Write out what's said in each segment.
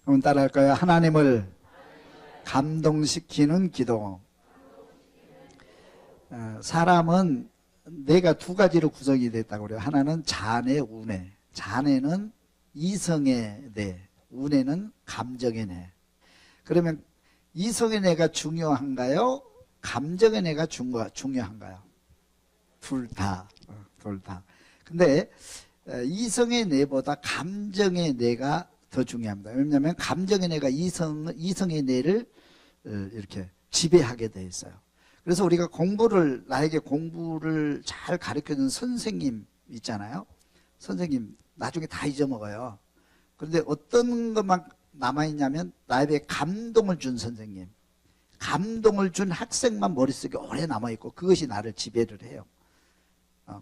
한번 따라할까요? 하나님을 감동시키는 기도. 사람은 뇌가 두 가지로 구성이 됐다고 그래요. 하나는 자뇌, 우뇌. 자뇌는 이성의 뇌, 우뇌는 감정의 뇌. 그러면 이성의 뇌가 중요한가요? 감정의 뇌가 중요한가요? 둘 다. 근데 이성의 뇌보다 감정의 뇌가 더 중요합니다. 왜냐하면 감정의 뇌가 이성의 뇌를 이렇게 지배하게 돼 있어요. 그래서 우리가 나에게 공부를 잘 가르쳐주는 선생님 있잖아요. 선생님 나중에 다 잊어먹어요. 그런데 어떤 것만 남아있냐면 나에게 감동을 준 선생님, 감동을 준 학생만 머릿속에 오래 남아있고 그것이 나를 지배를 해요.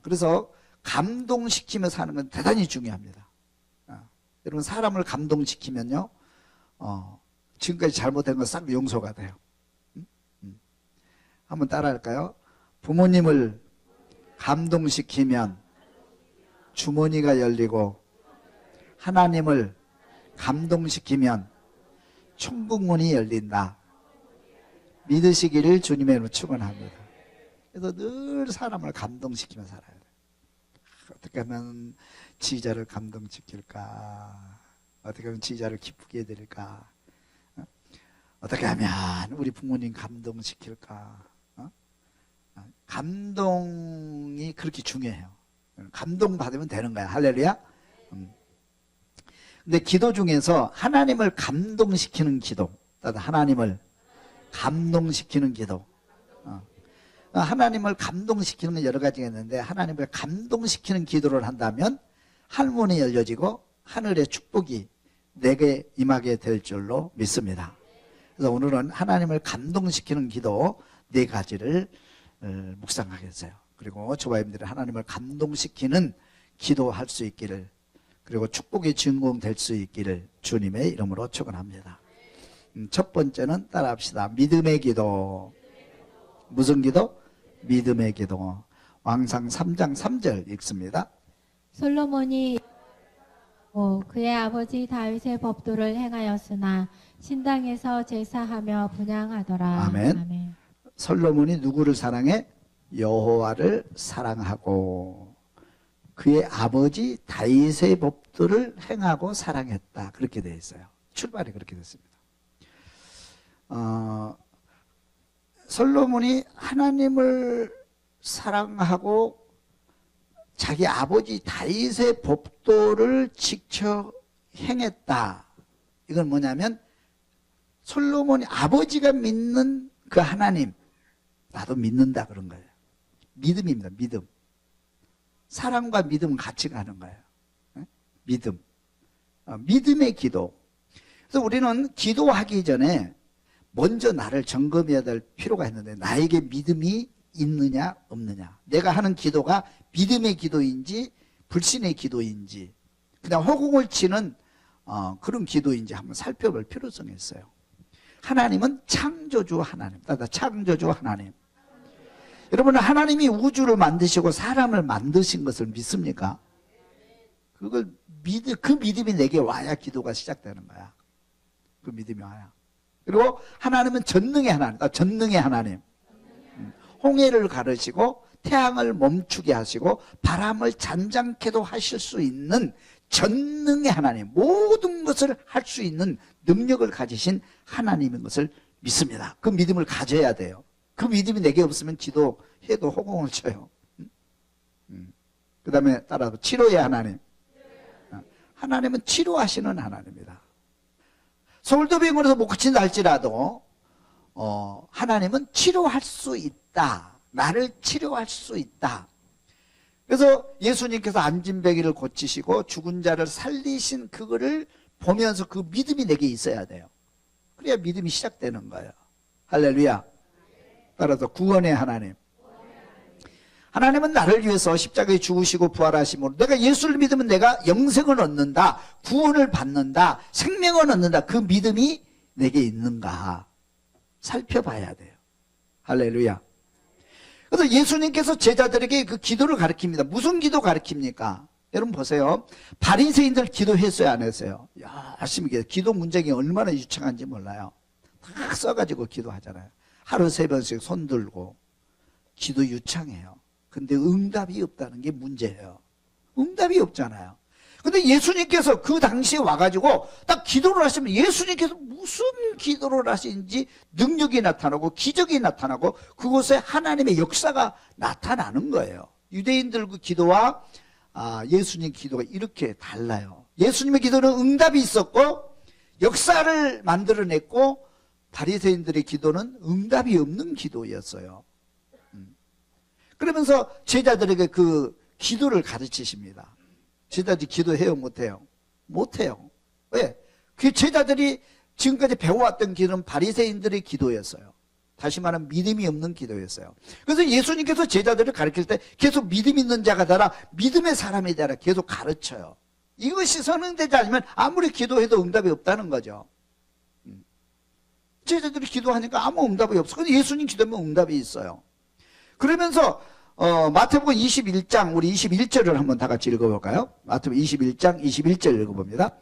그래서 감동시키며 사는 건 대단히 중요합니다. 여러분 사람을 감동시키면요 지금까지 잘못된 건 싹 용서가 돼요. 한번 따라할까요? 부모님을 감동시키면 주머니가 열리고 하나님을 감동시키면 천국문이 열린다. 믿으시기를 주님의 이름으로 축원합니다. 그래서 늘 사람을 감동시키며 살아야 돼요. 어떻게 하면 지휘자를 감동시킬까? 어떻게 하면 지휘자를 기쁘게 해드릴까? 어떻게 하면 우리 부모님 감동시킬까? 감동이 그렇게 중요해요. 감동받으면 되는 거야. 할렐루야. 근데 기도 중에서 하나님을 감동시키는 기도, 하나님을 감동시키는 기도. 하나님을 감동시키는 건 여러 가지가 있는데 하나님을 감동시키는 기도를 한다면 하늘문이 열려지고 하늘의 축복이 내게 임하게 될 줄로 믿습니다. 그래서 오늘은 하나님을 감동시키는 기도 4가지를 묵상하겠어요. 그리고 조바님들이 하나님을 감동시키는 기도할 수 있기를, 그리고 축복의 주인공 될 수 있기를 주님의 이름으로 축원합니다. 첫 번째는 따라합시다. 믿음의 기도. 무슨 기도? 믿음의 기도. 왕상 3장 3절 읽습니다. 솔로몬이 그의 아버지 다윗의 법도를 행하였으나 신당에서 제사하며 분향하더라. 아멘. 솔로몬이 누구를 사랑해? 여호와를 사랑하고 그의 아버지 다윗의 법도를 행하고 사랑했다. 그렇게 되어 있어요. 출발이 그렇게 됐습니다. 솔로몬이 하나님을 사랑하고 자기 아버지 다윗의 법도를 직접 행했다. 이건 뭐냐면 솔로몬이 아버지가 믿는 그 하나님, 나도 믿는다 그런 거예요. 믿음입니다. 믿음. 사랑과 믿음은 같이 가는 거예요. 믿음. 믿음의 기도. 그래서 우리는 기도하기 전에 먼저 나를 점검해야 될 필요가 있는데, 나에게 믿음이 있느냐 없느냐, 내가 하는 기도가 믿음의 기도인지 불신의 기도인지 그냥 허공을 치는 그런 기도인지 한번 살펴볼 필요성이 있어요. 하나님은 창조주 하나님, 창조주 하나님. 여러분은 하나님이 우주를 만드시고 사람을 만드신 것을 믿습니까? 그 믿음이 내게 와야 기도가 시작되는 거야. 그 믿음이 와야. 그리고 하나님은 전능의 하나님, 전능의 하나님. 홍해를 가르시고 태양을 멈추게 하시고 바람을 잔잔케도 하실 수 있는 전능의 하나님, 모든 것을 할 수 있는 능력을 가지신 하나님인 것을 믿습니다. 그 믿음을 가져야 돼요. 그 믿음이 내게 없으면 기도해도 허공을 쳐요. 그 다음에 따라서 치료의 하나님. 하나님은 치료하시는 하나님입니다. 서울도병원에서 못 고친다 할지라도 하나님은 치료할 수 있다. 나를 치료할 수 있다. 그래서 예수님께서 안진뱅이를 고치시고 죽은 자를 살리신 그거를 보면서 그 믿음이 내게 있어야 돼요. 그래야 믿음이 시작되는 거예요. 할렐루야. 따라서 구원의 하나님. 하나님은 나를 위해서 십자가에 죽으시고 부활하심으로 내가 예수를 믿으면 내가 영생을 얻는다, 구원을 받는다, 생명을 얻는다. 그 믿음이 내게 있는가 살펴봐야 돼요. 할렐루야. 그래서 예수님께서 제자들에게 그 기도를 가르칩니다. 무슨 기도 가르칩니까? 여러분 보세요. 바리새인들 기도했어요, 안 했어요? 열심히 기도 문장이 얼마나 유창한지 몰라요. 다 써가지고 기도하잖아요. 하루 3번씩 손 들고 기도 유창해요. 근데 응답이 없다는 게 문제예요. 응답이 없잖아요. 근데 예수님께서 그 당시에 와가지고 딱 기도를 하시면 예수님께서 무슨 기도를 하시는지 능력이 나타나고 기적이 나타나고 그곳에 하나님의 역사가 나타나는 거예요. 유대인들 그 기도와 예수님 기도가 이렇게 달라요. 예수님의 기도는 응답이 있었고 역사를 만들어냈고 바리새인들의 기도는 응답이 없는 기도였어요. 그러면서 제자들에게 그 기도를 가르치십니다. 제자들이 기도해요, 못해요? 못해요. 왜? 그 제자들이 지금까지 배워왔던 기도는 바리새인들의 기도였어요. 다시 말하면 믿음이 없는 기도였어요. 그래서 예수님께서 제자들을 가르칠 때 계속 믿음 있는 자가 되라, 믿음의 사람이 되라 계속 가르쳐요. 이것이 선행되지 않으면 아무리 기도해도 응답이 없다는 거죠. 제자들이 기도하니까 아무 응답이 없어. 근데 예수님 기도하면 응답이 있어요. 그러면서 마태복음 21장 우리 21절을 한번 다 같이 읽어볼까요? 마태복음 21장 21절 읽어봅니다.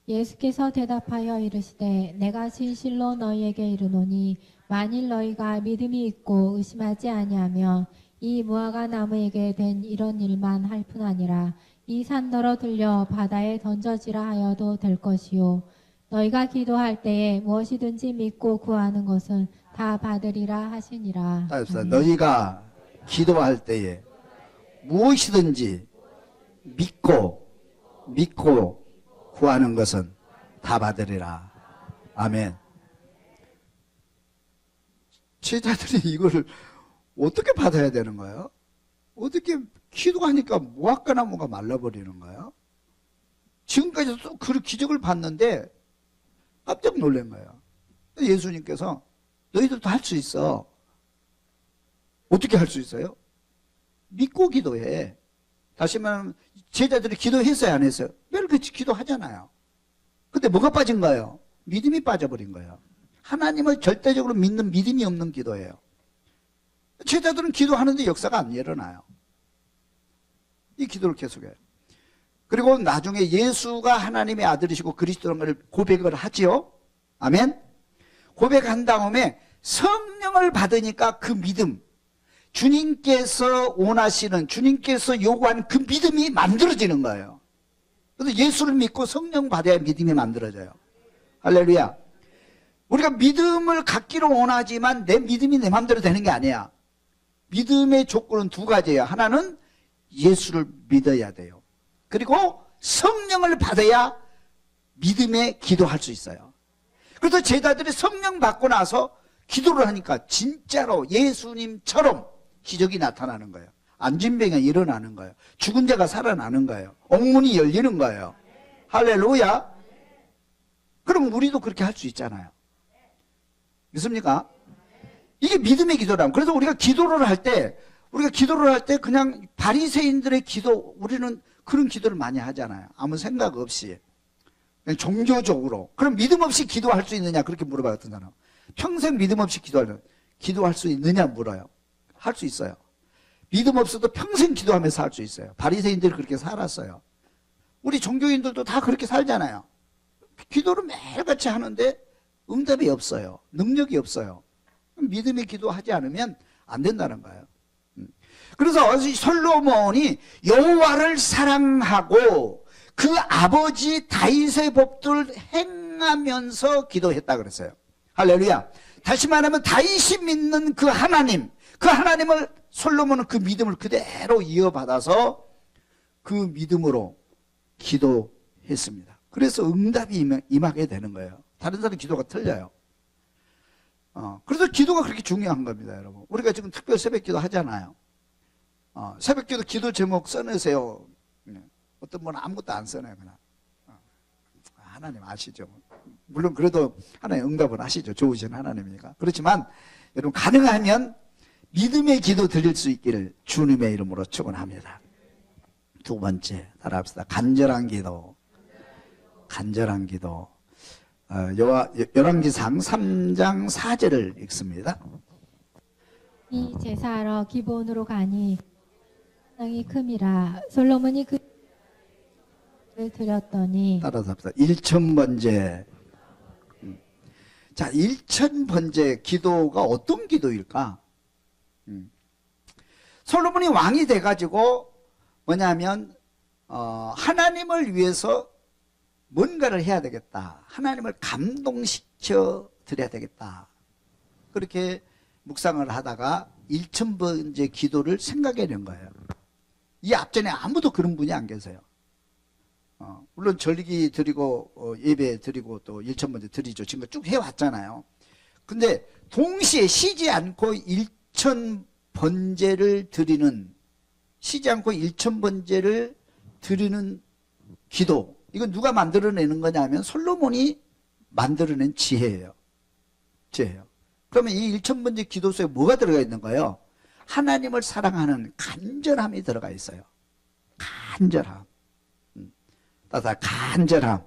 예수께서 대답하여 이르시되 내가 진실로 너희에게 이르노니 만일 너희가 믿음이 있고 의심하지 아니하면 이 무화과 나무에게 된 이런 일만 할 뿐 아니라 이 산더러 들려 바다에 던져지라 하여도 될 것이요 너희가 기도할 때에 무엇이든지 믿고 구하는 것은 다 받으리라 하시니라. 너희가 기도할 때에 무엇이든지 믿고 구하는 것은 다 받으리라. 아멘. 제자들이 이걸 어떻게 받아야 되는 거예요? 어떻게 기도하니까 무화과 나무가 말라버리는 거예요? 지금까지 또 그 기적을 봤는데 깜짝 놀란 거예요. 예수님께서 너희들도 할 수 있어. 어떻게 할 수 있어요? 믿고 기도해. 다시 말하면 제자들이 기도했어요, 안 했어요? 매일 같이 기도하잖아요. 근데 뭐가 빠진 거예요? 믿음이 빠져버린 거예요. 하나님을 절대적으로 믿는 믿음이 없는 기도예요. 제자들은 기도하는데 역사가 안 일어나요. 이 기도를 계속해요. 그리고 나중에 예수가 하나님의 아들이시고 그리스도라는 걸 고백을 하지요. 아멘. 고백한 다음에 성령을 받으니까 그 믿음, 주님께서 원하시는, 주님께서 요구하는 그 믿음이 만들어지는 거예요. 그래서 예수를 믿고 성령 받아야 믿음이 만들어져요. 할렐루야. 우리가 믿음을 갖기를 원하지만 내 믿음이 내 마음대로 되는 게 아니야. 믿음의 조건은 두 가지예요. 하나는 예수를 믿어야 돼요. 그리고 성령을 받아야 믿음에 기도할 수 있어요. 그래서 제자들이 성령 받고 나서 기도를 하니까 진짜로 예수님처럼 기적이 나타나는 거예요. 안진병이 일어나는 거예요. 죽은 자가 살아나는 거예요. 옥문이 열리는 거예요. 할렐루야. 그럼 우리도 그렇게 할 수 있잖아요. 믿습니까? 이게 믿음의 기도라면. 그래서 우리가 기도를 할 때 그냥 바리새인들의 기도, 우리는 그런 기도를 많이 하잖아요. 아무 생각 없이. 그냥 종교적으로. 그럼 믿음 없이 기도할 수 있느냐? 그렇게 물어봐요, 어떤 사람. 평생 믿음 없이 기도할 수 있느냐 물어요. 할 수 있어요. 믿음 없어도 평생 기도하면서 할 수 있어요. 바리새인들이 그렇게 살았어요. 우리 종교인들도 다 그렇게 살잖아요. 기도를 매일같이 하는데 응답이 없어요. 능력이 없어요. 믿음의 기도하지 않으면 안 된다는 거예요. 그래서 솔로몬이 여호와를 사랑하고 그 아버지 다윗의 법도를 행하면서 기도했다 그랬어요. 할렐루야. 다시 말하면 다윗이 믿는 그 하나님을 솔로몬은 그 믿음을 그대로 이어받아서 그 믿음으로 기도했습니다. 그래서 응답이 임하게 되는 거예요. 다른 사람 기도가 틀려요. 그래서 기도가 그렇게 중요한 겁니다, 여러분. 우리가 지금 특별 새벽 기도 하잖아요. 새벽 기도 기도 제목 써내세요. 어떤 분은 아무것도 안 써내요, 그냥. 하나님 아시죠? 물론 그래도 하나님 응답을 하시죠. 좋으신 하나님이니까. 그렇지만 여러분 가능하면 믿음의 기도 드릴 수 있기를 주님의 이름으로 축원합니다. 두 번째 따라합시다. 간절한 기도. 간절한 기도. 열왕기상 3장 4절을 읽습니다. 이 제사하러 기본으로 가니 땅이 큼이라 솔로몬이 그 를 드렸더니 따라서 합시다. 일천번제. 자, 일천번제 기도가 어떤 기도일까? 솔로몬이 왕이 돼가지고 뭐냐면 하나님을 위해서 뭔가를 해야 되겠다. 하나님을 감동시켜 드려야 되겠다. 그렇게 묵상을 하다가 일천번제 기도를 생각해낸 거예요. 이 앞전에 아무도 그런 분이 안 계세요. 물론 절기 드리고 예배 드리고 또 일천번제 드리죠. 지금 쭉 해왔잖아요. 근데 동시에 쉬지 않고 일천번제를 드리는, 쉬지 않고 일천번제를 드리는 기도, 이건 누가 만들어내는 거냐면 솔로몬이 만들어낸 지혜예요. 지혜예요. 그러면 이 일천번제 기도 속에 뭐가 들어가 있는 거예요? 하나님을 사랑하는 간절함이 들어가 있어요. 간절함. 따라 간절함.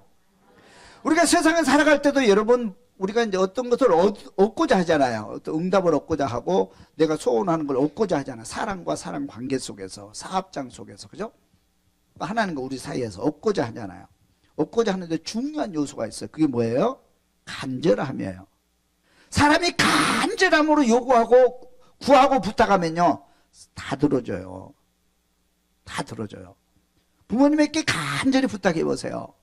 우리가 세상에 살아갈 때도 여러분, 우리가 이제 어떤 것을 얻고자 하잖아요. 어떤 응답을 얻고자 하고 내가 소원하는 걸 얻고자 하잖아요. 사랑과 사랑 관계 속에서, 사업장 속에서, 그죠? 하나님과 우리 사이에서 얻고자 하잖아요. 얻고자 하는데 중요한 요소가 있어요. 그게 뭐예요? 간절함이에요. 사람이 간절함으로 요구하고 구하고 부탁하면요, 다 들어줘요. 다 들어줘요. 부모님에게 간절히 부탁해 보세요.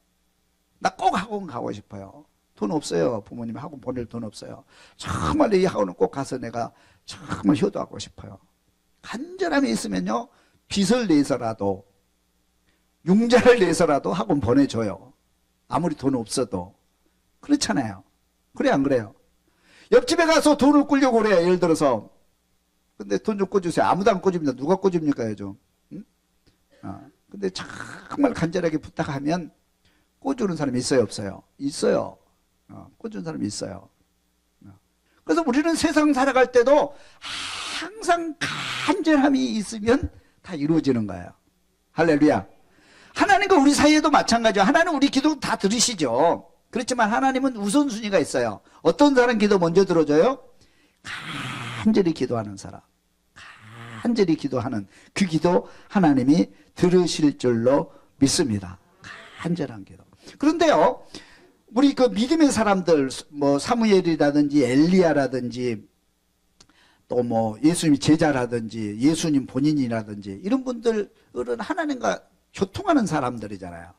나 꼭 학원 가고 싶어요. 돈 없어요. 부모님 학원 보낼 돈 없어요. 정말 이 학원은 꼭 가서 내가 정말 효도하고 싶어요. 간절함이 있으면요, 빚을 내서라도, 융자를 내서라도 학원 보내줘요. 아무리 돈 없어도. 그렇잖아요. 그래 안 그래요? 옆집에 가서 돈을 꾸려고 그래요. 예를 들어서. 근데 돈 좀 꿔주세요. 아무도 안 꿔줍니다. 누가 꿔줍니까 요즘? 응? 근데 정말 간절하게 부탁하면 꿔주는 사람이 있어요, 없어요? 있어요. 꿔주는 사람이 있어요. 그래서 우리는 세상 살아갈 때도 항상 간절함이 있으면 다 이루어지는 거예요. 할렐루야. 하나님과 우리 사이에도 마찬가지예요. 하나님 우리 기도 다 들으시죠. 그렇지만 하나님은 우선순위가 있어요. 어떤 사람 기도 먼저 들어줘요? 간절히 기도하는 사람. 간절히 기도하는 그 기도 하나님이 들으실 줄로 믿습니다. 간절한 기도. 그런데요, 우리 그 믿음의 사람들, 뭐 사무엘이라든지 엘리야라든지 또 뭐 예수님 제자라든지 예수님 본인이라든지 이런 분들은 하나님과 교통하는 사람들이잖아요.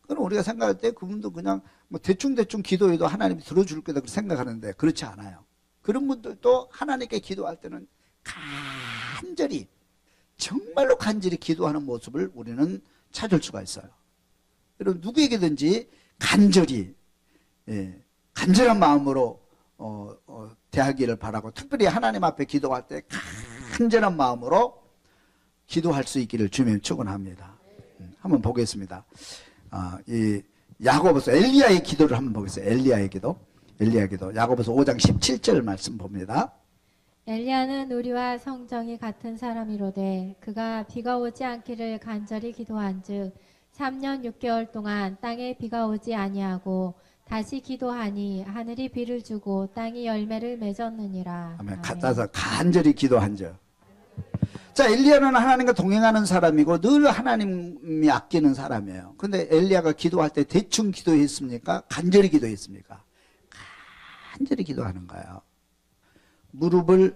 그럼 우리가 생각할 때 그분도 그냥 뭐 대충대충 기도해도 하나님이 들어줄 거다 그렇게 생각하는데 그렇지 않아요. 그런 분들도 하나님께 기도할 때는 간절히, 정말로 간절히 기도하는 모습을 우리는 찾을 수가 있어요. 여러분 누구에게든지 간절히, 간절한 마음으로 대하기를 바라고, 특별히 하나님 앞에 기도할 때 간절한 마음으로 기도할 수 있기를 주님 축원합니다. 한번 보겠습니다. 이 야고보서 엘리야의 기도를 한번 보겠습니다. 엘리야의 기도. 야고보서 5장 17절 말씀 봅니다. 엘리야는 우리와 성정이 같은 사람이로되 그가 비가 오지 않기를 간절히 기도한즉 3년 6개월 동안 땅에 비가 오지 아니하고 다시 기도하니 하늘이 비를 주고 땅이 열매를 맺었느니라. 아멘. 따라서 간절히 기도한즉. 자, 엘리야는 하나님과 동행하는 사람이고 늘 하나님이 아끼는 사람이에요. 근데 엘리야가 기도할 때 대충 기도했습니까? 간절히 기도했습니까? 간절히 기도하는 거예요. 머리를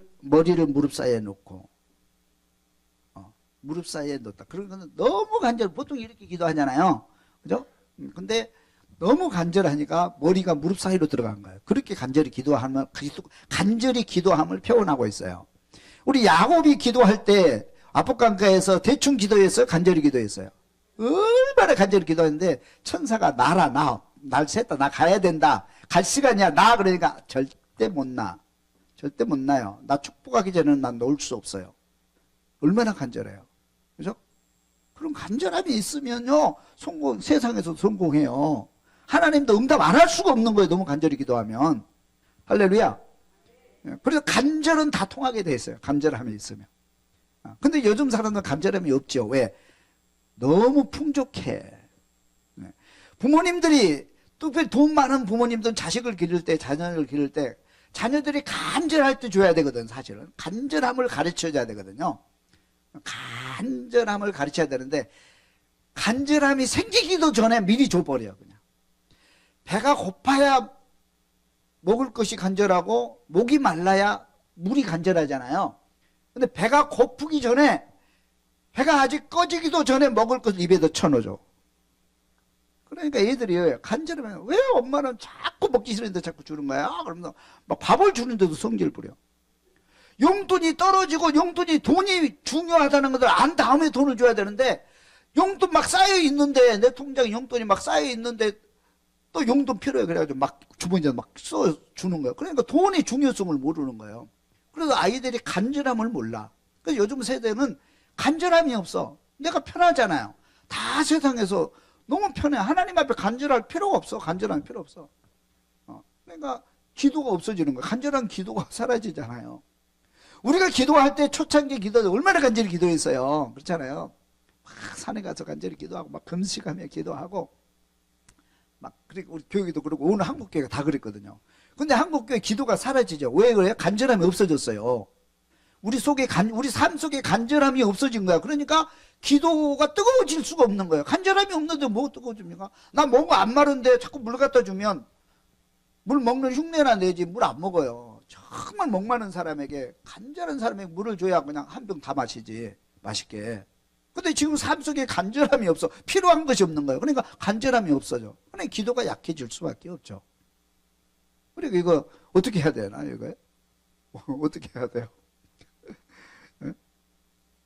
무릎 사이에 놓고, 무릎 사이에 놓다. 그런 거는 너무 간절, 보통 이렇게 기도하잖아요. 그죠? 근데 너무 간절하니까 머리가 무릎 사이로 들어간 거예요. 그렇게 간절히 기도함을 표현하고 있어요. 우리 야곱이 기도할 때 아포강가에서 대충 기도했어요? 간절히 기도했어요? 얼마나 간절히 기도했는데 천사가 나라, 날 샜다, 나 가야 된다, 갈 시간이야, 나. 그러니까 절대 못 나. 절대 못 나요. 나 축복하기 전에는 난 놓을 수 없어요. 얼마나 간절해요. 그죠? 그런 간절함이 있으면요, 세상에서 성공해요. 하나님도 응답 안 할 수가 없는 거예요. 너무 간절히 기도하면. 할렐루야. 그래서 간절은 다 통하게 돼 있어요. 간절함이 있으면. 근데 요즘 사람들은 간절함이 없죠. 왜? 너무 풍족해. 부모님들이, 특별히 돈 많은 부모님들은 자식을 기를 때, 자녀를 기를 때, 자녀들이 간절할 때 줘야 되거든, 사실은. 간절함을 가르쳐줘야 되거든요. 간절함을 가르쳐야 되는데, 간절함이 생기기도 전에 미리 줘버려. 그냥 배가 고파야 먹을 것이 간절하고 목이 말라야 물이 간절하잖아요. 근데 배가 고프기 전에, 배가 아직 꺼지기도 전에 먹을 것을 입에다 쳐넣어줘. 그러니까 애들이 간절하면, 왜 엄마는 자꾸 먹기 싫은데 자꾸 주는 거야? 그러면서 막 밥을 주는데도 성질 부려. 용돈이 떨어지고 돈이 중요하다는 것을 안 다음에 돈을 줘야 되는데, 용돈 막 쌓여 있는데, 내 통장에 용돈이 막 쌓여 있는데 또 용돈 필요해. 그래가지고 막 주머니에 막 써 주는 거예요. 그러니까 돈의 중요성을 모르는 거예요. 그래서 아이들이 간절함을 몰라. 그래서 요즘 세대는 간절함이 없어. 내가 편하잖아요. 다 세상에서 너무 편해. 하나님 앞에 간절할 필요가 없어. 간절함 필요 없어. 그러니까 기도가 없어지는 거야. 간절한 기도가 사라지잖아요. 우리가 기도할 때 초창기 기도 얼마나 간절히 기도했어요. 그렇잖아요. 막 산에 가서 간절히 기도하고 막 금식하며 기도하고 막, 그리고 우리 교회도 그러고 오늘 한국교회가 다 그랬거든요. 근데 한국교회 기도가 사라지죠. 왜 그래요? 간절함이 없어졌어요. 우리 삶 속에 간절함이 없어진 거야. 그러니까 기도가 뜨거워질 수가 없는 거예요. 간절함이 없는데 뭐 뜨거워집니까? 나 뭔가 안 마른데 자꾸 물 갖다 주면 물 먹는 흉내나 내지 물 안 먹어요. 정말 목마른 사람에게, 간절한 사람에게 물을 줘야 그냥 한 병 다 마시지. 맛있게. 근데 지금 삶 속에 간절함이 없어. 필요한 것이 없는 거예요. 그러니까 간절함이 없어져. 그러니까 기도가 약해질 수밖에 없죠. 그리고 이거 어떻게 해야 되나, 이거? 어떻게 해야 돼요?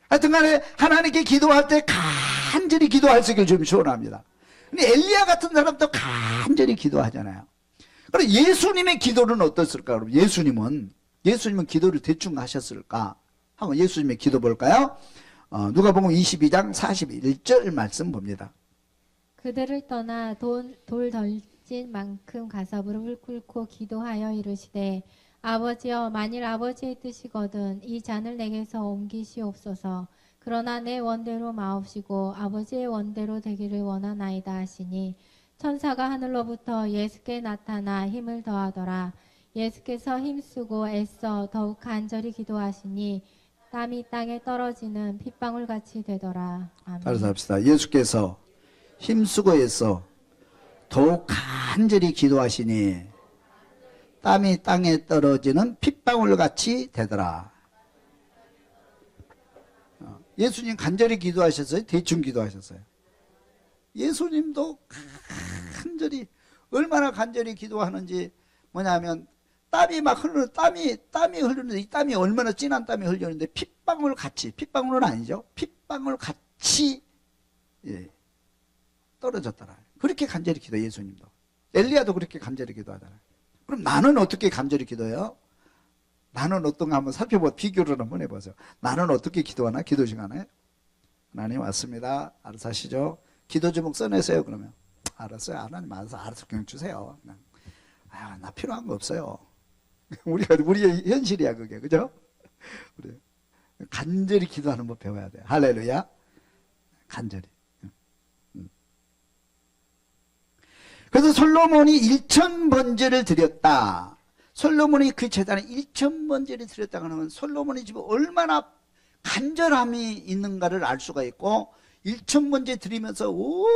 하여튼 간에 하나님께 기도할 때 간절히 기도할 수 있기를 좀 소원합니다. 근데 엘리야 같은 사람도 간절히 기도하잖아요. 그럼 예수님의 기도는 어떻을까? 그럼 예수님은 기도를 대충 하셨을까? 한번 예수님의 기도 볼까요? 누가복음 22장 41절 말씀 봅니다. 그들을 떠나 돌 덜진 만큼 가서 무릎을 꿇고 기도하여 이르시되 아버지여, 만일 아버지의 뜻이거든 이 잔을 내게서 옮기시옵소서. 그러나 내 원대로 마옵시고 아버지의 원대로 되기를 원하나이다 하시니 천사가 하늘로부터 예수께 나타나 힘을 더하더라. 예수께서 힘쓰고 애써 더욱 간절히 기도하시니 땀이 땅에 떨어지는 핏방울 같이 되더라. 아멘. 따라서 합시다. 예수께서 힘쓰고 애써 더욱 간절히 기도하시니 땀이 땅에 떨어지는 핏방울 같이 되더라. 예수님 간절히 기도하셨어요? 대충 기도하셨어요? 예수님도 간절히, 얼마나 간절히 기도하는지, 뭐냐면 땀이 막 땀이 흐르는데, 이 땀이 얼마나 진한 땀이 흘렸는데 핏방울 같이, 핏방울은 아니죠, 핏방울 같이 떨어졌더라. 그렇게 간절히 기도해. 예수님도. 엘리야도 그렇게 간절히 기도하더라. 그럼 나는 어떻게 간절히 기도해요? 나는 어떤가 한번 비교를 한번 해보세요. 나는 어떻게 기도하나? 기도 시간에 하나님 왔습니다. 알아서 하시죠. 기도 제목 써내세요. 그러면 알았어요. 하나님 알아서 그냥 주세요. 그냥. 나 필요한 거 없어요. 우리의 현실이야 그게. 그죠? 우리 간절히 기도하는 법 배워야 돼요. 할렐루야. 간절히. 그래서 솔로몬이 1000번제를 드렸다. 솔로몬이 그 재단에 1000번제를 드렸다고 하면 솔로몬이 지금 얼마나 간절함이 있는가를 알 수가 있고, 1000번제 드리면서 온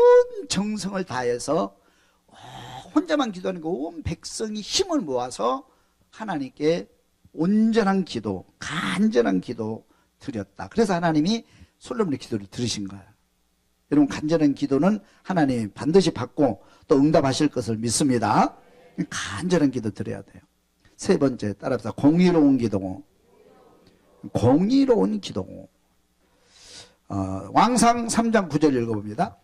정성을 다해서 혼자만 기도하는 거, 온 백성이 힘을 모아서 하나님께 온전한 기도, 간절한 기도 드렸다. 그래서 하나님이 솔로몬의 기도를 들으신 거예요. 여러분, 간절한 기도는 하나님이 반드시 받고 또 응답하실 것을 믿습니다. 간절한 기도 드려야 돼요. 세 번째, 따라합시다. 공의로운 기도. 공의로운 기도. 왕상 3장 9절 읽어봅니다.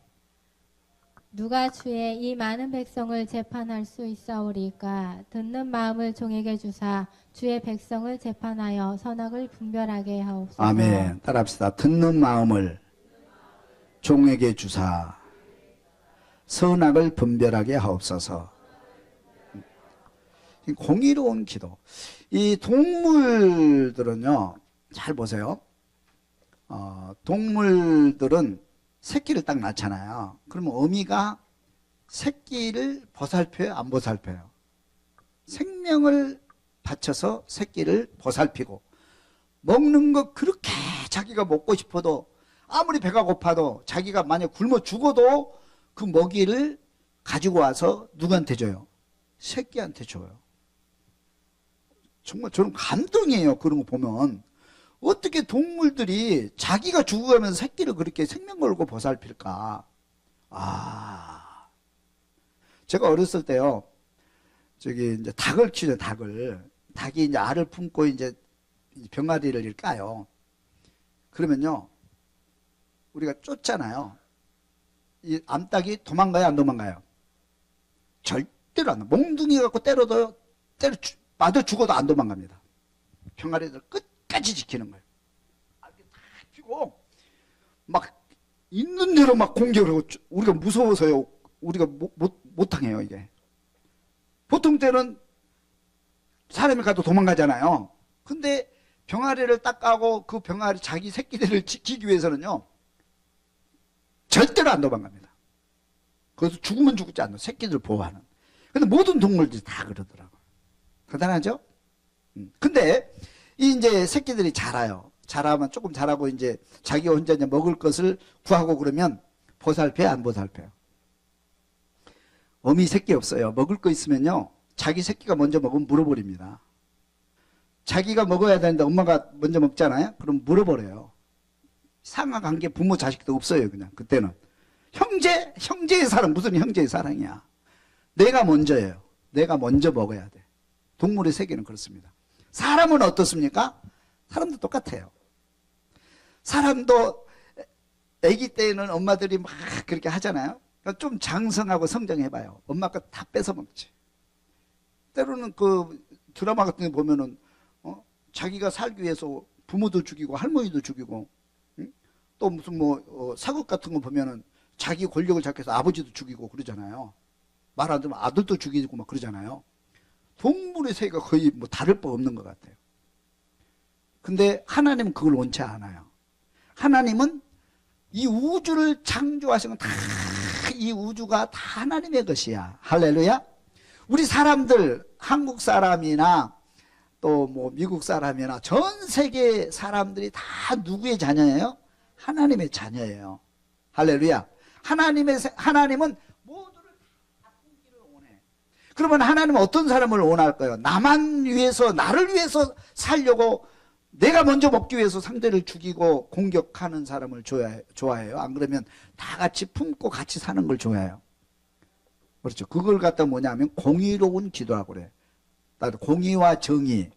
누가 주의 이 많은 백성을 재판할 수 있사오리까? 듣는 마음을 종에게 주사 주의 백성을 재판하여 선악을 분별하게 하옵소서. 아멘. 따라합시다. 듣는 마음을 종에게 주사 선악을 분별하게 하옵소서. 공의로운 기도. 이 동물들은요, 잘 보세요. 동물들은 새끼를 딱 낳잖아요. 그러면 어미가 새끼를 보살펴요? 안 보살펴요? 생명을 바쳐서 새끼를 보살피고, 먹는 거 그렇게 자기가 먹고 싶어도 아무리 배가 고파도 자기가 만약 굶어 죽어도 그 먹이를 가지고 와서 누구한테 줘요? 새끼한테 줘요. 정말 저는 감동이에요. 그런 거 보면. 어떻게 동물들이 자기가 죽어가면서 새끼를 그렇게 생명 걸고 보살필까? 아, 제가 어렸을 때요, 저기 이제 닭을 키우죠, 닭을. 닭이 이제 알을 품고 이제 병아리를 까요. 그러면요, 우리가 쫓잖아요. 이 암탉이 도망가요, 안 도망가요? 절대로 안 나. 몽둥이 갖고 때려도 맞아 죽어도 안 도망갑니다. 병아리들 끝까지 지키는 거예요. 이렇게 다 쥐고 막 있는 대로 막 공격을 하고 우리가 무서워서요. 우리가 못 당해요, 이게. 보통 때는 사람이 가도 도망가잖아요. 근데 병아리를 딱 까고 그 병아리 자기 새끼들을 지키기 위해서는요, 절대로 안 도망갑니다. 그래서 죽으면 죽지 않는 새끼들 보호하는. 근데 모든 동물들이 다 그러더라고요. 대단하죠? 근데 이 이제 새끼들이 자라요. 자라면 조금 자라고 이제 자기 혼자 이제 먹을 것을 구하고 그러면 보살펴요, 안 보살펴요? 어미 새끼 없어요. 먹을 거 있으면요, 자기 새끼가 먼저 먹으면 물어버립니다. 자기가 먹어야 되는데 엄마가 먼저 먹잖아요? 그럼 물어버려요. 상하관계 부모 자식도 없어요. 그냥 그때는 형제의 사랑. 무슨 형제의 사랑이야. 내가 먼저예요. 내가 먼저 먹어야 돼. 동물의 세계는 그렇습니다. 사람은 어떻습니까? 사람도 똑같아요. 사람도 아기 때에는 엄마들이 막 그렇게 하잖아요. 그러니까 좀 장성하고 성장해봐요. 엄마 거 다 뺏어 먹지. 때로는 그 드라마 같은 데 보면은 자기가 살기 위해서 부모도 죽이고 할머니도 죽이고, 또 무슨 사극 같은 거 보면은 자기 권력을 잡기 위해서 아버지도 죽이고 그러잖아요. 말 안 들으면 아들도 죽이고 막 그러잖아요. 동물의 세계가 거의 뭐 다를 바 없는 것 같아요. 근데 하나님은 그걸 원치 않아요. 하나님은 이 우주를 창조하신 건 다 이 우주가 다 하나님의 것이야. 할렐루야. 우리 사람들, 한국 사람이나 또 뭐 미국 사람이나 전 세계 사람들이 다 누구의 자녀예요? 하나님의 자녀예요. 할렐루야. 하나님은 모두를 다 품기를 원해. 그러면 하나님은 어떤 사람을 원할까요? 나만 위해서, 나를 위해서 살려고 내가 먼저 먹기 위해서 상대를 죽이고 공격하는 사람을 좋아해요. 안 그러면 다 같이 품고 같이 사는 걸 좋아해요. 그렇죠. 그걸 갖다 뭐냐면 공의로운 기도라고 그래. 공의와 정의.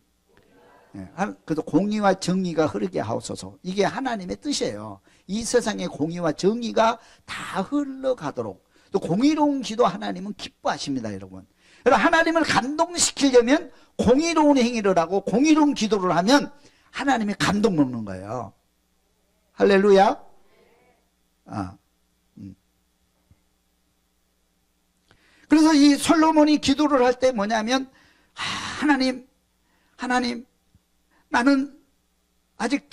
그래서 공의와 정의가 흐르게 하옵소서. 이게 하나님의 뜻이에요. 이 세상에 공의와 정의가 다 흘러가도록. 또 공의로운 기도 하나님은 기뻐하십니다, 여러분. 그래서 하나님을 감동시키려면 공의로운 행위를 하고 공의로운 기도를 하면 하나님이 감동 먹는 거예요. 할렐루야. 그래서 이 솔로몬이 기도를 할 때 뭐냐면, 하나님, 나는 아직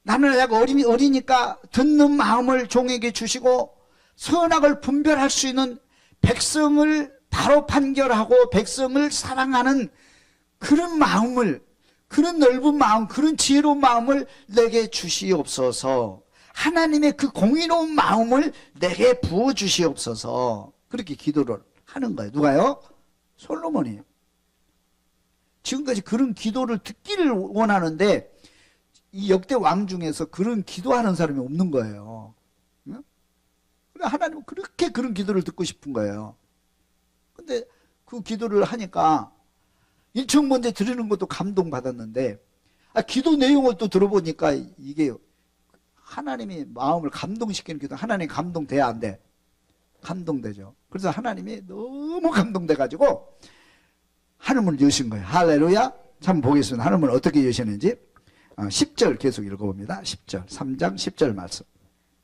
나는 아직 어리니까 듣는 마음을 종에게 주시고 선악을 분별할 수 있는 백성을 바로 판결하고 백성을 사랑하는 그런 마음을, 그런 넓은 마음, 그런 지혜로운 마음을 내게 주시옵소서. 하나님의 그 공의로운 마음을 내게 부어주시옵소서. 그렇게 기도를 하는 거예요. 누가요? 솔로몬이. 지금까지 그런 기도를 듣기를 원하는데 이 역대 왕 중에서 그런 기도하는 사람이 없는 거예요. 하나님은 그렇게 그런 기도를 듣고 싶은 거예요. 근데 그 기도를 하니까 일청번제 드리는 것도 감동받았는데, 기도 내용을 또 들어보니까 이게 하나님이 마음을 감동시키는 기도, 하나님 감동돼야 안 돼? 감동되죠. 그래서 하나님이 너무 감동돼가지고 하늘문을 여신 거예요. 할렐루야. 참 보겠습니다. 하늘문을 어떻게 여시는지. 10절 계속 읽어봅니다. 10절, 3장 10절 말씀.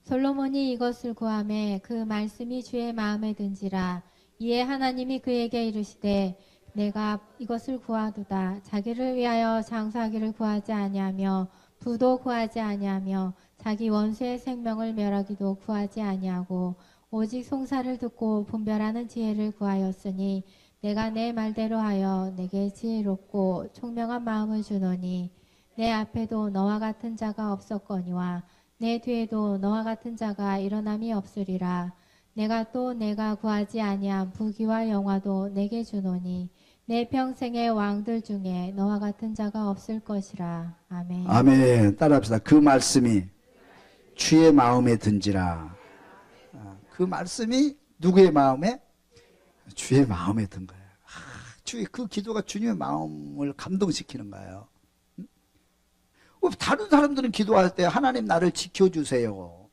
솔로몬이 이것을 구하매 그 말씀이 주의 마음에 든지라. 이에 하나님이 그에게 이르시되 내가 이것을 구하도다. 자기를 위하여 장사하기를 구하지 아니하며 부도 구하지 아니하며 자기 원수의 생명을 멸하기도 구하지 아니하고 오직 송사를 듣고 분별하는 지혜를 구하였으니 내가 내 말대로 하여 내게 지혜롭고 총명한 마음을 주노니 내 앞에도 너와 같은 자가 없었거니와 내 뒤에도 너와 같은 자가 일어남이 없으리라. 내가 구하지 아니한 부귀와 영화도 내게 주노니 내 평생의 왕들 중에 너와 같은 자가 없을 것이라. 아멘. 아멘. 따라합시다. 그 말씀이 주의 마음에 든지라. 그 말씀이 누구의 마음에? 주의 마음에 든 거예요. 그 기도가 주님의 마음을 감동시키는 거예요. 다른 사람들은 기도할 때 하나님 나를 지켜주세요.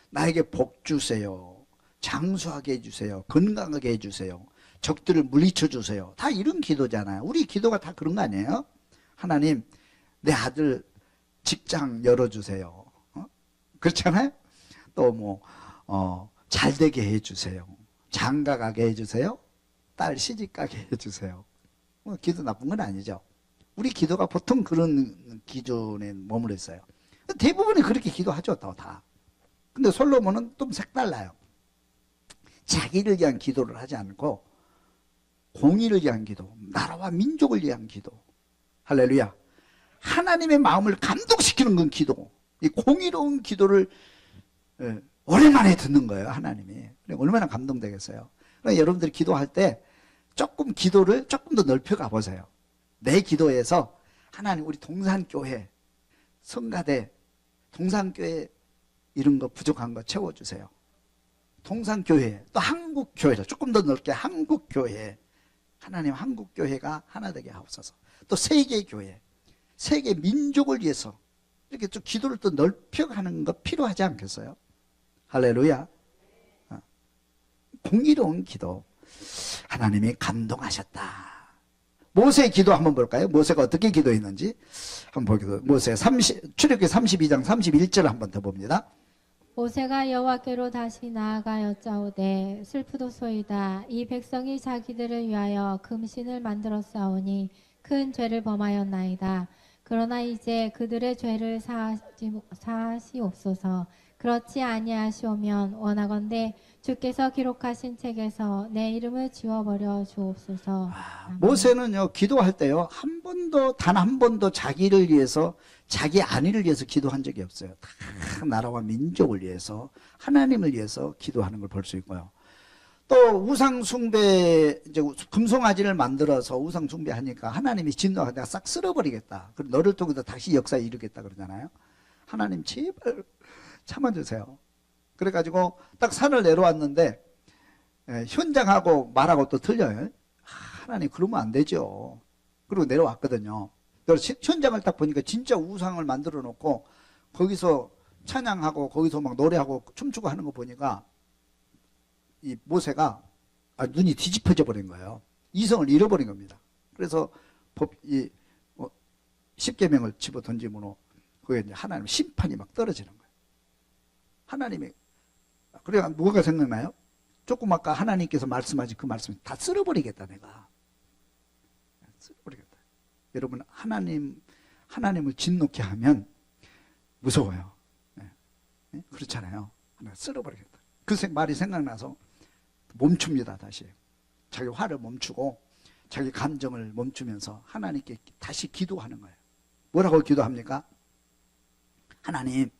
나에게 복 주세요. 장수하게 해주세요. 건강하게 해주세요. 적들을 물리쳐 주세요. 다 이런 기도잖아요. 우리 기도가 다 그런 거 아니에요? 하나님 내 아들 직장 열어주세요. 그렇잖아요? 또 잘 되게 해주세요. 장가 가게 해주세요. 딸 시집 가게 해주세요. 기도 나쁜 건 아니죠. 우리 기도가 보통 그런 기준에 머물러 있어요. 대부분이 그렇게 기도하죠, 다. 근데 솔로몬은 좀 색달라요. 자기를 위한 기도를 하지 않고 공의를 위한 기도, 나라와 민족을 위한 기도. 할렐루야. 하나님의 마음을 감동시키는 건 기도. 이 공의로운 기도를 오랜만에 듣는 거예요, 하나님이. 얼마나 감동되겠어요. 그러니까 여러분들이 기도할 때 기도를 조금 더 넓혀 가보세요. 내 기도에서 하나님 우리 동산교회, 성가대, 동산교회 이런 거 부족한 거 채워주세요. 동산교회, 또 한국교회를 조금 더 넓게 한국교회, 하나님 한국교회가 하나 되게 하옵소서. 또 세계교회, 세계 민족을 위해서 이렇게 좀 기도를 또 넓혀가는 거 필요하지 않겠어요? 할렐루야. 공의로운 기도, 하나님이 감동하셨다. 모세의 기도 한번 볼까요? 모세가 어떻게 기도했는지 한번 보기도. 모세 출애굽기 32장 31절 한번 더 봅니다. 모세가 여호와께로 다시 나아가 여짜오되 슬프도소이다. 이 백성이 자기들을 위하여 금신을 만들어 싸우니 큰 죄를 범하였나이다. 그러나 이제 그들의 죄를 사하시옵소서. 그렇지 아니하시오면 원하건대 주께서 기록하신 책에서 내 이름을 지워버려 주옵소서. 모세는요 기도할 때요 단 한 번도 자기를 위해서 자기 안위를 위해서 기도한 적이 없어요. 다 나라와 민족을 위해서 하나님을 위해서 기도하는 걸 볼 수 있고요. 또 우상 숭배, 이제 금송아지를 만들어서 우상 숭배하니까 하나님이 진노하고 내가 싹 쓸어버리겠다. 그리고 너를 통해서 다시 역사에 이루겠다 그러잖아요. 하나님 제발 참아주세요. 그래가지고 딱 산을 내려왔는데 현장하고 말하고 또 틀려요. 하나님 그러면 안 되죠. 그리고 내려왔거든요. 그래서 현장을 딱 보니까 진짜 우상을 만들어 놓고 거기서 찬양하고 거기서 막 노래하고 춤추고 하는 거 보니까 이 모세가 눈이 뒤집혀져 버린 거예요. 이성을 잃어버린 겁니다. 그래서 십계명을 집어 던지므로 거기에 이제 하나님 심판이 막 떨어지는 거예요. 하나님이 그래야 뭐가 생각나요? 조금 아까 하나님께서 말씀하신 그 말씀 다 쓸어버리겠다 내가. 쓸어버리겠다. 여러분 하나님을 진노케 하면 무서워요. 네? 그렇잖아요. 하나 쓸어버리겠다. 그 말이 생각나서 멈춥니다. 다시 자기 화를 멈추고 자기 감정을 멈추면서 하나님께 다시 기도하는 거예요. 뭐라고 기도합니까? 하나님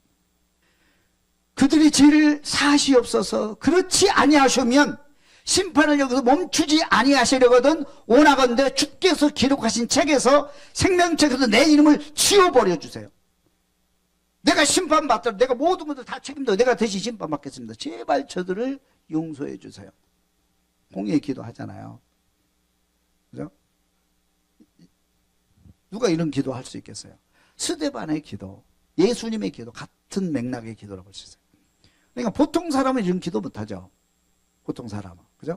그들이 죄를 사하시옵소서. 그렇지 아니하시면 심판을 여기서 멈추지 아니하시려거든 원하건대 주께서 기록하신 책에서 생명책에서 내 이름을 지워버려 주세요. 내가 심판받더라도 내가 모든 것을 다 책임져 내가 대신 심판받겠습니다. 제발 저들을 용서해 주세요. 공의의 기도 하잖아요. 그죠? 누가 이런 기도 할 수 있겠어요? 스데반의 기도, 예수님의 기도 같은 맥락의 기도라고 볼 수 있어요. 그러니까 보통 사람은 이런 기도 못하죠. 보통 사람은. 그죠?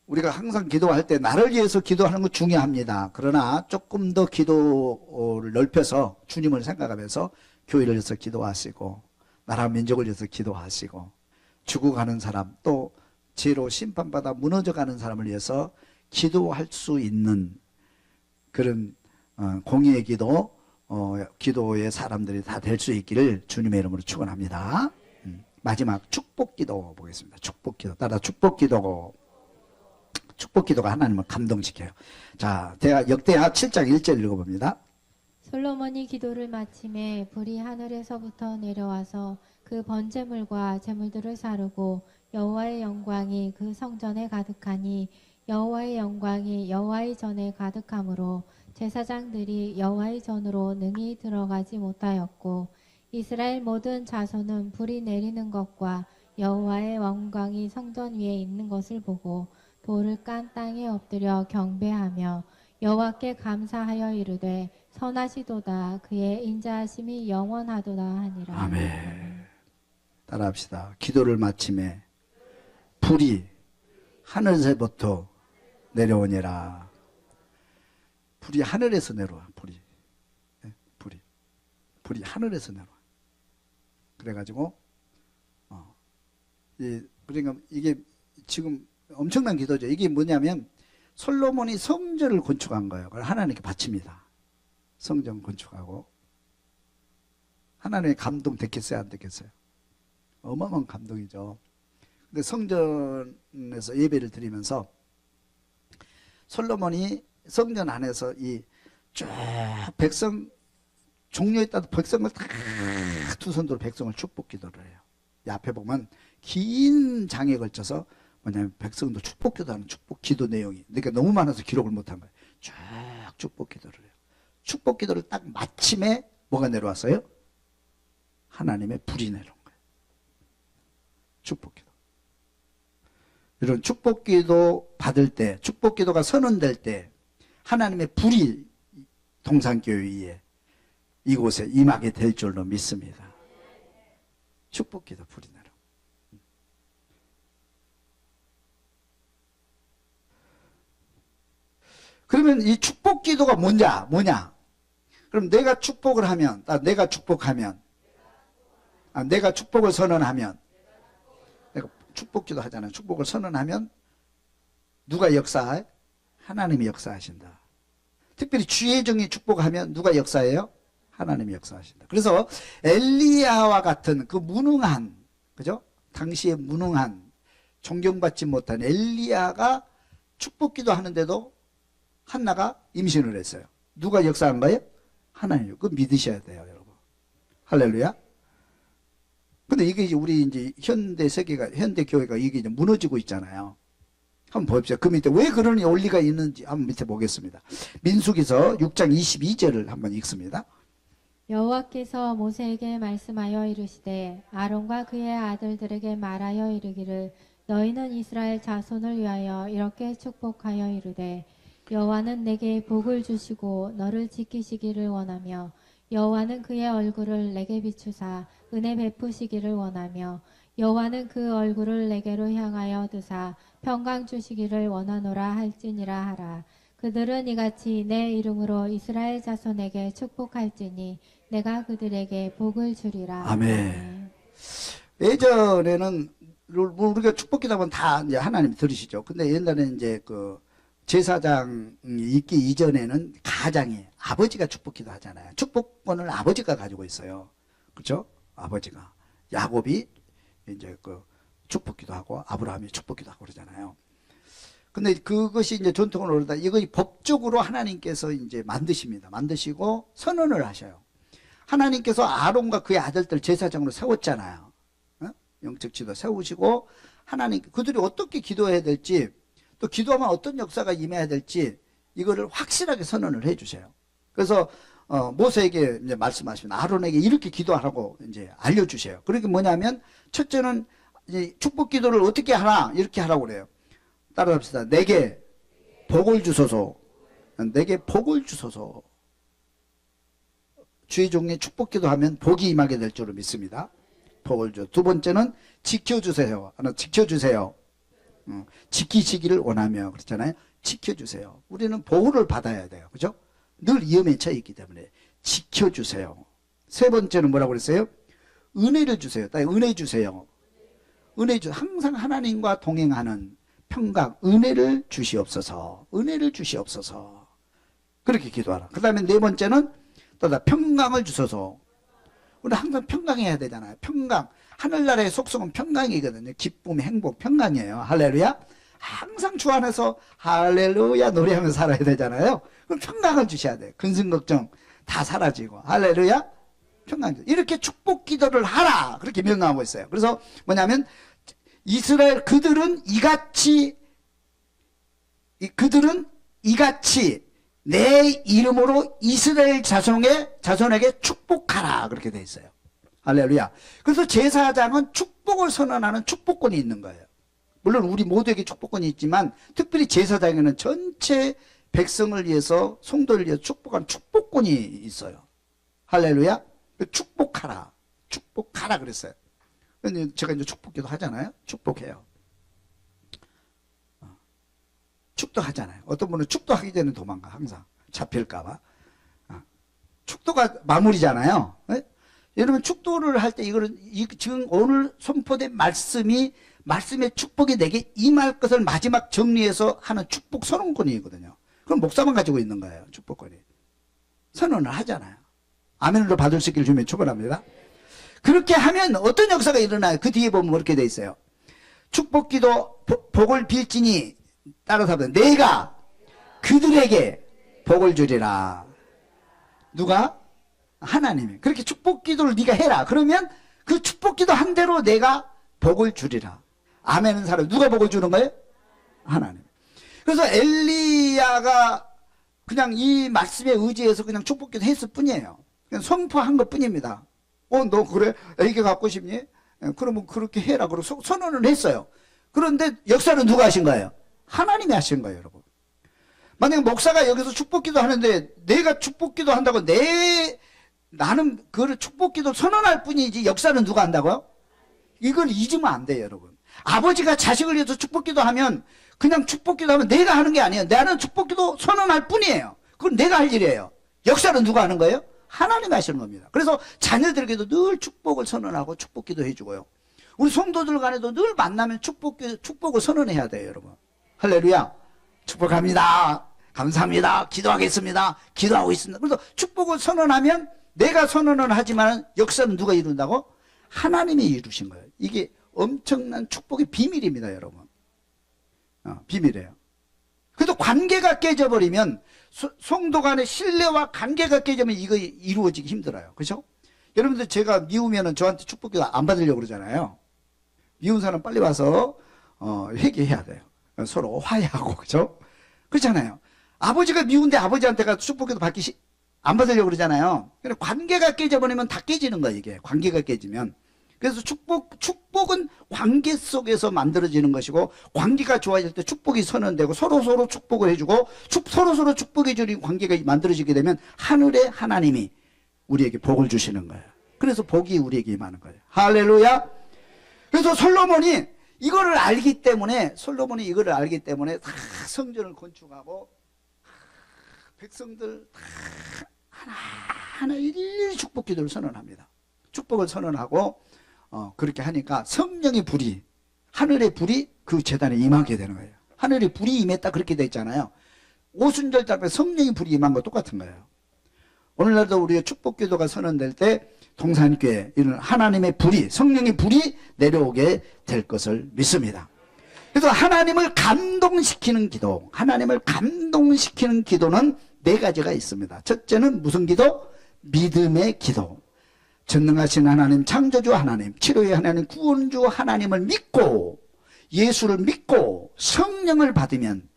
우리가 항상 기도할 때 나를 위해서 기도하는 거 중요합니다. 그러나 조금 더 기도를 넓혀서 주님을 생각하면서 교회를 위해서 기도하시고 나라 민족을 위해서 기도하시고 죽어가는 사람 또 죄로 심판받아 무너져가는 사람을 위해서 기도할 수 있는 그런 공의의 기도 기도의 사람들이 다 될 수 있기를 주님의 이름으로 축원합니다. 마지막 축복기도 보겠습니다. 축복기도 따라 축복기도가 하나님을 감동시켜요. 자, 역대하 7장 1절 읽어봅니다. 솔로몬이 기도를 마침에 불이 하늘에서부터 내려와서 그 번제물과 제물들을 사르고 여호와의 영광이 그 성전에 가득하니 여호와의 영광이 여호와의 전에 가득하므로 제사장들이 여호와의 전으로 능히 들어가지 못하였고 이스라엘 모든 자손은 불이 내리는 것과 여호와의 영광이 성전 위에 있는 것을 보고 돌을 깐 땅에 엎드려 경배하며 여호와께 감사하여 이르되 선하시도다 그의 인자하심이 영원하도다 하니라. 아멘. 따라합시다. 기도를 마침에 불이 하늘에서부터 내려오니라. 불이 하늘에서 내려와. 불이. 네? 불이 하늘에서 내려와. 그래가지고 그러니까 이게 지금 엄청난 기도죠. 이게 뭐냐면 솔로몬이 성전을 건축한 거예요. 그걸 하나님께 바칩니다. 성전 건축하고. 하나님의 감동 됐겠어요? 안 됐겠어요? 어마어마한 감동이죠. 근데 성전에서 예배를 드리면서 솔로몬이 성전 안에서 이 쭉 백성 종료에 따라 백성을 다 두 손으로 백성을 축복 기도를 해요. 이 앞에 보면 긴 장에 걸쳐서 뭐냐면 백성도 축복 기도하는 축복 기도 내용이 그러니까 너무 많아서 기록을 못한 거예요. 쭉 축복 기도를 해요. 축복 기도를 딱 마침에 뭐가 내려왔어요? 하나님의 불이 내려온 거예요. 축복 기도. 이런 축복 기도 받을 때, 축복 기도가 선언될 때 하나님의 불이 동산교회에 이곳에 임하게 될 줄로 믿습니다. 축복 기도 불이 내려. 그러면 이 축복 기도가 뭐냐? 그럼 내가 축복을 하면, 내가 축복하면, 내가 축복을 선언하면, 내가 축복 기도 하잖아요. 축복을 선언하면 누가 역사해? 하나님이 역사하신다. 특별히 주의 종이 축복하면 누가 역사해요? 하나님이 역사하신다. 그래서 엘리야와 같은 그 무능한, 그죠? 당시에 무능한, 존경받지 못한 엘리야가 축복 기도 하는데도 한나가 임신을 했어요. 누가 역사한 거예요? 하나님. 그거 믿으셔야 돼요, 여러분. 할렐루야. 근데 이게 이제 우리 이제 현대 세계가, 현대 교회가 이게 이제 무너지고 있잖아요. 한번 봅시다. 그 밑에 왜 그런 원리가 있는지 한번 밑에 보겠습니다. 민수기서 6장 22절을 한번 읽습니다. 여호와께서 모세에게 말씀하여 이르시되 아론과 그의 아들들에게 말하여 이르기를 너희는 이스라엘 자손을 위하여 이렇게 축복하여 이르되 여호와는 내게 복을 주시고 너를 지키시기를 원하며 여호와는 그의 얼굴을 내게 비추사 은혜 베푸시기를 원하며 여호와는 그 얼굴을 내게로 향하여 드사 평강 주시기를 원하노라 할지니라 하라. 그들은 이같이 내 이름으로 이스라엘 자손에게 축복할지니 내가 그들에게 복을 주리라. 아멘. 예전에는 우리가 축복기도 하면 다 이제 하나님 들으시죠. 근데 옛날에는 이제 그 제사장이 있기 이전에는 가장이 아버지가 축복기도 하잖아요. 축복권을 아버지가 가지고 있어요. 그렇죠? 아버지가 야곱이 이제 그 축복기도 하고 아브라함이 축복기도 하고 그러잖아요. 근데 그것이 이제 전통으로 오르다 이거 법적으로 하나님께서 이제 만드십니다. 만드시고 선언을 하셔요. 하나님께서 아론과 그의 아들들 제사장으로 세웠잖아요. 영적 지도 세우시고 하나님 그들이 어떻게 기도해야 될지 또 기도하면 어떤 역사가 임해야 될지 이거를 확실하게 선언을 해 주세요. 그래서 모세에게 이제 말씀하시면 아론에게 이렇게 기도하라고 이제 알려 주세요. 그러니까 뭐냐면 첫째는 이제 축복 기도를 어떻게 하나 이렇게 하라고 그래요. 따라합시다. 내게 복을 주소서. 내게 복을 주소서. 주의 종의 축복 기도하면 복이 임하게 될 줄로 믿습니다. 복을 주. 두 번째는 지켜주세요. 하나 지켜주세요. 지키시기를 원하며 그렇잖아요. 지켜주세요. 우리는 보호를 받아야 돼요. 그죠? 늘 위험에 처해 있기 때문에 지켜주세요. 세 번째는 뭐라고 그랬어요? 은혜를 주세요. 은혜 주세요. 은혜 주. 항상 하나님과 동행하는 평강, 은혜를 주시옵소서. 은혜를 주시옵소서. 그렇게 기도하라. 그 다음에 네 번째는 또 평강을 주소서. 우리 항상 평강해야 되잖아요. 평강. 하늘나라의 속성은 평강이거든요. 기쁨, 행복, 평강이에요. 할렐루야. 항상 주 안에서 할렐루야 노래하면서 살아야 되잖아요. 그럼 평강을 주셔야 돼요. 근심 걱정 다 사라지고. 할렐루야. 평강. 이렇게 축복 기도를 하라. 그렇게 명령하고 있어요. 그래서 뭐냐면 이스라엘 그들은 이같이 내 이름으로 이스라엘 자손에게 축복하라. 그렇게 돼 있어요. 할렐루야. 그래서 제사장은 축복을 선언하는 축복권이 있는 거예요. 물론 우리 모두에게 축복권이 있지만 특별히 제사장에는 전체 백성을 위해서 성도를 위해서 축복하는 축복권이 있어요. 할렐루야. 축복하라. 축복하라 그랬어요. 제가 이제 축복기도 하잖아요. 축복해요. 축도하잖아요. 어떤 분은 축도하기 전에 도망가. 항상 잡힐까봐. 축도가 마무리잖아요. 네? 여러분 축도를 할 때 이거는 지금 오늘 선포된 말씀의 축복이 내게 임할 것을 마지막 정리해서 하는 축복 선언권이거든요. 그럼 목사만 가지고 있는 거예요. 축복권이. 선언을 하잖아요. 아멘으로 받을 수 있기를 주면 축원합니다. 그렇게 하면 어떤 역사가 일어나요? 그 뒤에 보면 그렇게 돼 있어요. 축복기도 복을 빌지니 따라서 하면 내가 그들에게 복을 주리라. 누가? 하나님이. 그렇게 축복기도를 네가 해라. 그러면 그 축복기도 한 대로 내가 복을 주리라. 아멘은 사람 누가 복을 주는 거예요? 하나님. 그래서 엘리야가 그냥 이 말씀에 의지해서 그냥 축복기도 했을 뿐이에요. 그냥 선포한 것 뿐입니다. 너 그래? 애기 갖고 싶니? 그러면 그렇게 해라. 그러고 선언을 했어요. 그런데 역사는 누가 하신 거예요? 하나님이 하신 거예요, 여러분. 만약에 목사가 여기서 축복기도 하는데 내가 축복기도 한다고 나는 그걸 축복기도 선언할 뿐이지 역사는 누가 한다고요? 이걸 잊으면 안 돼요, 여러분. 아버지가 자식을 위해서 축복기도 하면 그냥 축복기도 하면 내가 하는 게 아니에요. 나는 축복기도 선언할 뿐이에요. 그건 내가 할 일이에요. 역사는 누가 하는 거예요? 하나님이 하시는 겁니다. 그래서 자녀들에게도 늘 축복을 선언하고 축복기도 해주고요. 우리 성도들 간에도 늘 만나면 축복을 선언해야 돼요, 여러분. 할렐루야. 축복합니다. 감사합니다. 기도하겠습니다. 기도하고 있습니다. 그래서 축복을 선언하면 내가 선언을 하지만 역사는 누가 이룬다고? 하나님이 이루신 거예요. 이게 엄청난 축복의 비밀입니다, 여러분. 비밀이에요. 그래도 관계가 깨져버리면 성도 간의 신뢰와 관계가 깨지면 이거 이루어지기 힘들어요. 그렇죠? 여러분들 제가 미우면은 저한테 축복기도 안 받으려고 그러잖아요. 미운 사람 빨리 와서 회개해야 돼요. 서로 화해하고. 그렇죠? 그렇잖아요. 아버지가 미운데 아버지한테가 축복기도 안 받으려고 그러잖아요. 관계가 깨져버리면 다 깨지는 거예요, 이게. 관계가 깨지면. 그래서 축복은 관계 속에서 만들어지는 것이고, 관계가 좋아질 때 축복이 선언되고, 서로서로 축복을 해주고, 서로서로 축복해주는 관계가 만들어지게 되면, 하늘의 하나님이 우리에게 복을 주시는 거예요. 그래서 복이 우리에게 임하는 거예요. 할렐루야! 그래서 솔로몬이 이거를 알기 때문에 다 성전을 건축하고, 백성들 다 하나하나 일일이 축복 기도를 선언합니다. 축복을 선언하고, 그렇게 하니까 성령의 불이, 하늘의 불이 그 제단에 임하게 되는 거예요. 하늘의 불이 임했다 그렇게 돼 있잖아요. 오순절 때 성령의 불이 임한 거 똑같은 거예요. 오늘날도 우리의 축복 기도가 선언될 때 동산교회 이런 하나님의 불이, 성령의 불이 내려오게 될 것을 믿습니다. 그래서 하나님을 감동시키는 기도는 네 가지가 있습니다. 첫째는 무슨 기도? 믿음의 기도. 전능하신 하나님, 창조주 하나님, 치료의 하나님, 구원주 하나님을 믿고, 예수를 믿고 성령을 받으면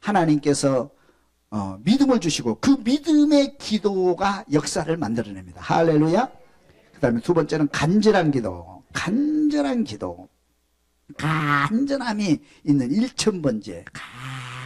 하나님께서 믿음을 주시고 그 믿음의 기도가 역사를 만들어냅니다. 할렐루야. 그 다음에 두 번째는 간절한 기도. 간절함이 있는 일천번째,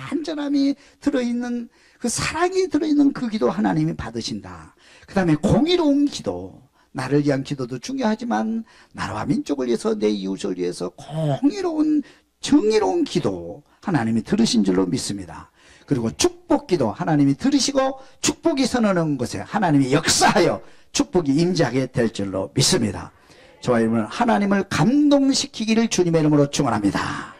간절함이 들어있는 그 사랑이 들어있는 그 기도 하나님이 받으신다. 그 다음에 공의로운 기도. 나를 위한 기도도 중요하지만 나라와 민족을 위해서, 내 이웃을 위해서 공의로운 정의로운 기도 하나님이 들으신 줄로 믿습니다. 그리고 축복 기도 하나님이 들으시고 축복이 선언하는 것에 하나님이 역사하여 축복이 임재하게 될 줄로 믿습니다. 저와 여러분 하나님을 감동시키기를 주님의 이름으로 축원합니다.